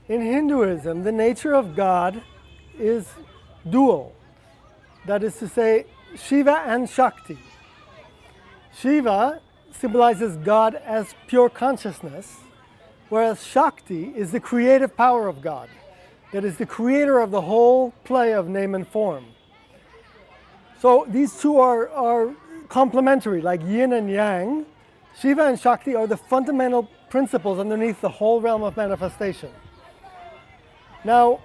In Hinduism, the nature of God is dual. That is to say, Shiva and Shakti. Shiva symbolizes God as pure consciousness, whereas Shakti is the creative power of God. That is the creator of the whole play of name and form. So these two are complementary, like yin and yang. Shiva and Shakti are the fundamental principles underneath the whole realm of manifestation. Now,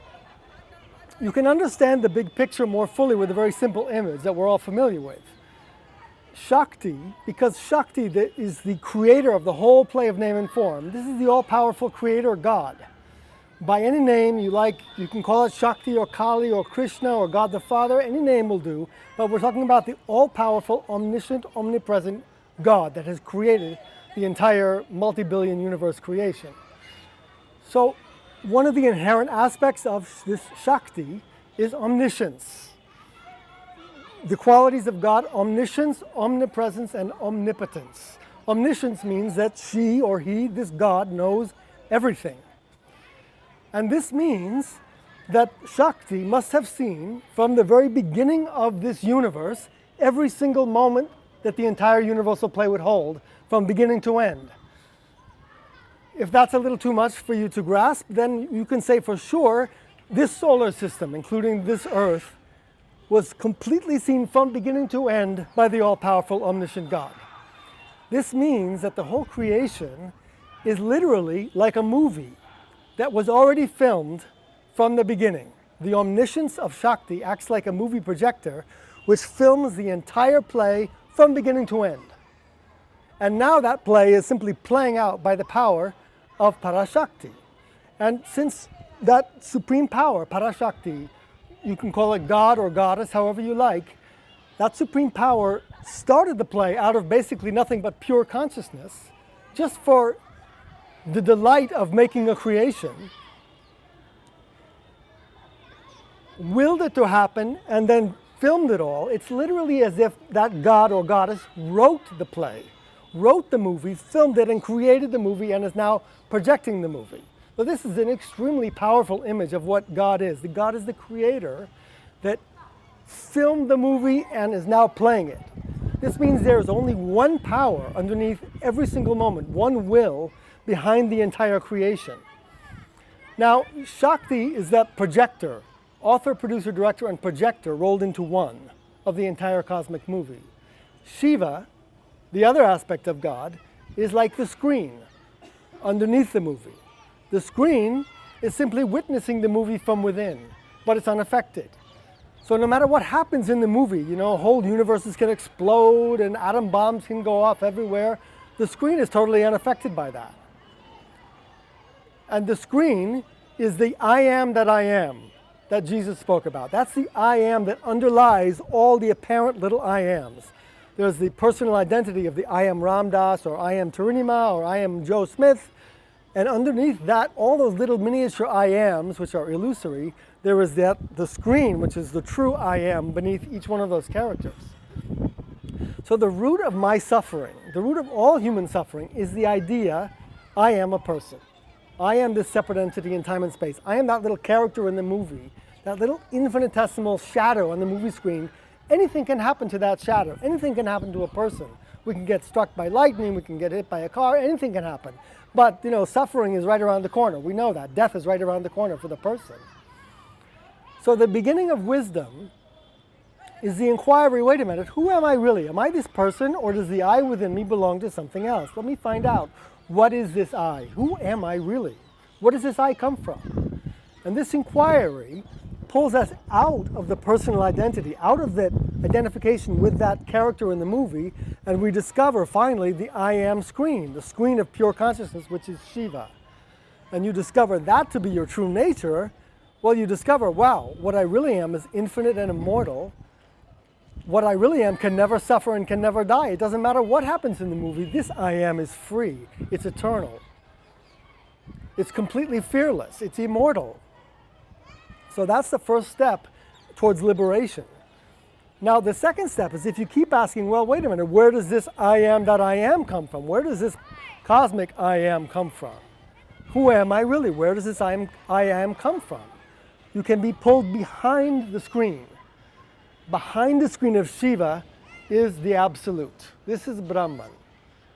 you can understand the big picture more fully with a very simple image that we're all familiar with. Shakti, because Shakti is the creator of the whole play of name and form. This is the all-powerful creator God. By any name you like, you can call it Shakti or Kali or Krishna or God the Father, any name will do, but we're talking about the all-powerful, omniscient, omnipresent God that has created the entire multi-billion universe creation. So one of the inherent aspects of this Shakti is omniscience. The qualities of God: omniscience, omnipresence, and omnipotence. Omniscience means that she or he, this God, knows everything. And this means that Shakti must have seen from the very beginning of this universe every single moment that the entire universal play would hold, from beginning to end. If that's a little too much for you to grasp, then you can say for sure this solar system, including this Earth, was completely seen from beginning to end by the all-powerful, omniscient God. This means that the whole creation is literally like a movie that was already filmed from the beginning. The omniscience of Shakti acts like a movie projector which films the entire play from beginning to end. And now that play is simply playing out by the power of Parashakti. And since that supreme power, Parashakti, you can call it God or Goddess, however you like, that supreme power started the play out of basically nothing but pure consciousness, just for the delight of making a creation, willed it to happen, and then filmed it all. It's literally as if that God or Goddess wrote the play, wrote the movie, filmed it, and created the movie, and is now projecting the movie. So this is an extremely powerful image of what God is. The God is the creator that filmed the movie and is now playing it. This means there's only one power underneath every single moment, one will behind the entire creation. Now, Shakti is that projector, author, producer, director, and projector rolled into one of the entire cosmic movie. Shiva, the other aspect of God, is like the screen underneath the movie. The screen is simply witnessing the movie from within, but it's unaffected. So no matter what happens in the movie, whole universes can explode and atom bombs can go off everywhere, the screen is totally unaffected by that. And the screen is the I am that Jesus spoke about. That's the I am that underlies all the apparent little I ams. There's the personal identity of the I am Ram Das, or I am Tarinima, or I am Joe Smith. And underneath that, all those little miniature I ams, which are illusory, there is the screen, which is the true I am beneath each one of those characters. So the root of my suffering, the root of all human suffering, is the idea, I am a person. I am this separate entity in time and space. I am that little character in the movie, that little infinitesimal shadow on the movie screen. Anything can happen to that shadow. Anything can happen to a person. We can get struck by lightning, we can get hit by a car, anything can happen. But, suffering is right around the corner. We know that. Death is right around the corner for the person. So the beginning of wisdom is the inquiry, wait a minute, who am I really? Am I this person, or does the I within me belong to something else? Let me find out. What is this I? Who am I really? Where does this I come from? And this inquiry pulls us out of the personal identity, out of that identification with that character in the movie, and we discover finally the I am screen, the screen of pure consciousness, which is Shiva. And you discover that to be your true nature. Well, you discover, wow, what I really am is infinite and immortal. What I really am can never suffer and can never die. It doesn't matter what happens in the movie. This I am is free. It's eternal. It's completely fearless. It's immortal. So that's the first step towards liberation. Now, the second step is if you keep asking, well, wait a minute, where does this I am that I am come from? Where does this cosmic I am come from? who am I really? Where does this I am come from? You can be pulled behind the screen. Behind the screen of Shiva is the Absolute. This is Brahman.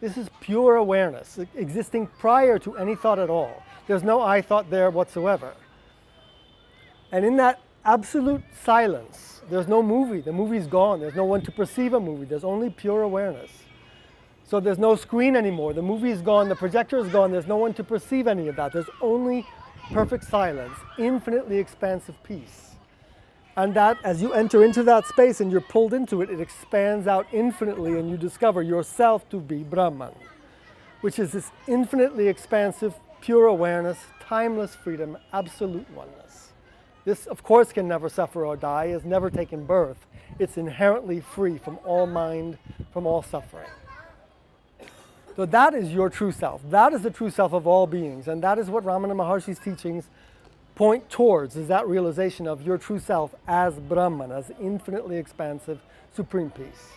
This is pure awareness, existing prior to any thought at all. There's no I thought there whatsoever. And in that absolute silence, there's no movie. The movie's gone. There's no one to perceive a movie. There's only pure awareness. So there's no screen anymore. The movie is gone. The projector is gone. There's no one to perceive any of that. There's only perfect silence, infinitely expansive peace. And that, as you enter into that space and you're pulled into it, it expands out infinitely and you discover yourself to be Brahman, which is this infinitely expansive, pure awareness, timeless freedom, absolute oneness. This, of course, can never suffer or die, has never taken birth. It's inherently free from all mind, from all suffering. So that is your true self. That is the true self of all beings. And that is what Ramana Maharshi's teachings point towards, is that realization of your true self as Brahman, as infinitely expansive, supreme peace.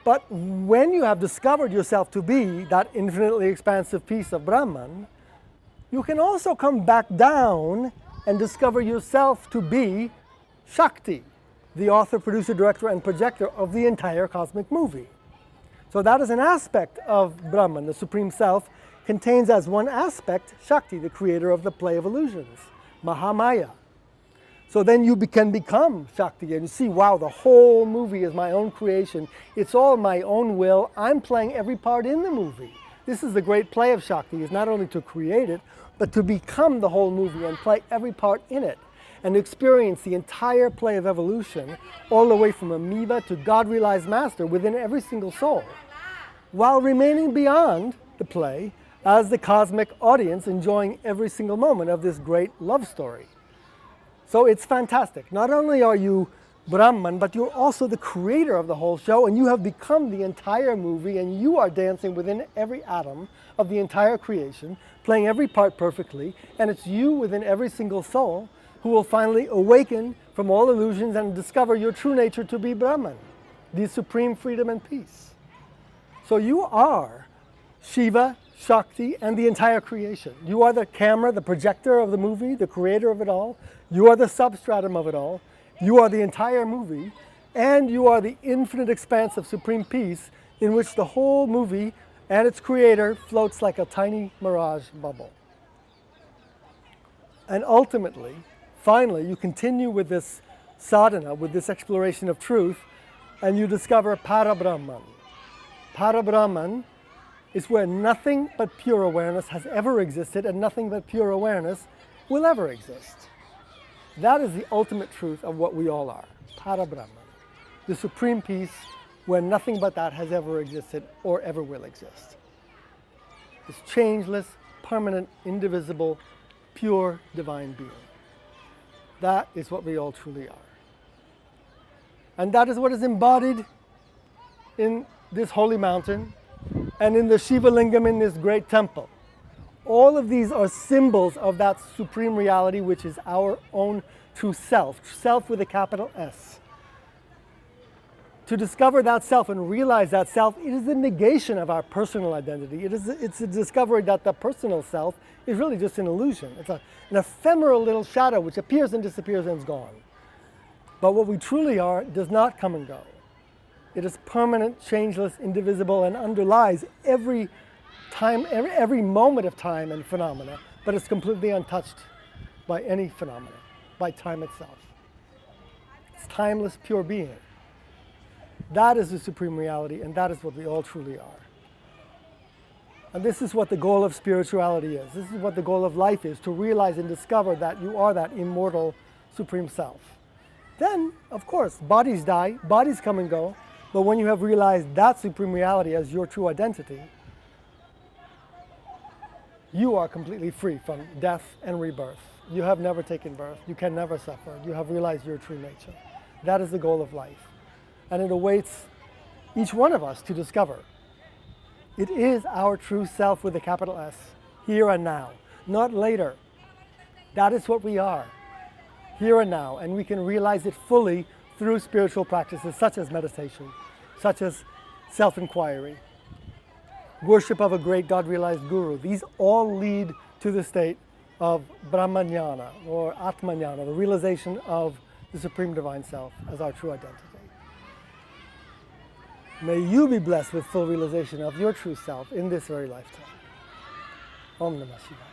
But when you have discovered yourself to be that infinitely expansive peace of Brahman, you can also come back down and discover yourself to be Shakti, the author, producer, director, and projector of the entire cosmic movie. So that is an aspect of Brahman, the Supreme Self, contains as one aspect Shakti, the creator of the play of illusions, Mahamaya. So then you can become Shakti and you see, wow, the whole movie is my own creation. It's all my own will. I'm playing every part in the movie. This is the great play of Shakti, is not only to create it, but to become the whole movie and play every part in it and experience the entire play of evolution all the way from amoeba to God-realized master within every single soul, while remaining beyond the play as the cosmic audience enjoying every single moment of this great love story. So it's fantastic. Not only are you Brahman, but you're also the creator of the whole show, and you have become the entire movie, and you are dancing within every atom of the entire creation, playing every part perfectly, and it's you within every single soul who will finally awaken from all illusions and discover your true nature to be Brahman, the supreme freedom and peace. So you are Shiva, Shakti, and the entire creation. You are the camera, the projector of the movie, the creator of it all. You are the substratum of it all. You are the entire movie, and you are the infinite expanse of supreme peace in which the whole movie and its creator floats like a tiny mirage bubble. And ultimately, finally, you continue with this sadhana, with this exploration of truth, and you discover Parabrahman. Parabrahman is where nothing but pure awareness has ever existed, and nothing but pure awareness will ever exist. That is the ultimate truth of what we all are, Parabrahman, the supreme peace where nothing but that has ever existed or ever will exist. This changeless, permanent, indivisible, pure, divine being. That is what we all truly are. And that is what is embodied in this holy mountain and in the Shiva Lingam in this great temple. All of these are symbols of that supreme reality, which is our own true self, self with a capital S. To discover that self and realize that self, it is the negation of our personal identity. It's a discovery that the personal self is really just an illusion. It's an ephemeral little shadow which appears and disappears and is gone. But what we truly are does not come and go. It is permanent, changeless, indivisible, and underlies every time, every moment of time and phenomena, but it's completely untouched by any phenomena, by time itself. It's timeless, pure being. That is the supreme reality, and that is what we all truly are. And this is what the goal of spirituality is. This is what the goal of life is, to realize and discover that you are that immortal supreme self. Then, of course, bodies die, bodies come and go, but when you have realized that supreme reality as your true identity, you are completely free from death and rebirth. You have never taken birth. You can never suffer. You have realized your true nature. That is the goal of life. And it awaits each one of us to discover. It is our true self with a capital S, here and now, not later. That is what we are, here and now, and we can realize it fully through spiritual practices such as meditation, such as self-inquiry. worship of a great God-realized guru. These all lead to the state of Brahmanyana or Atmanyana, the realization of the Supreme Divine Self as our true identity. May you be blessed with full realization of your true self in this very lifetime. Om Namah Shivaya.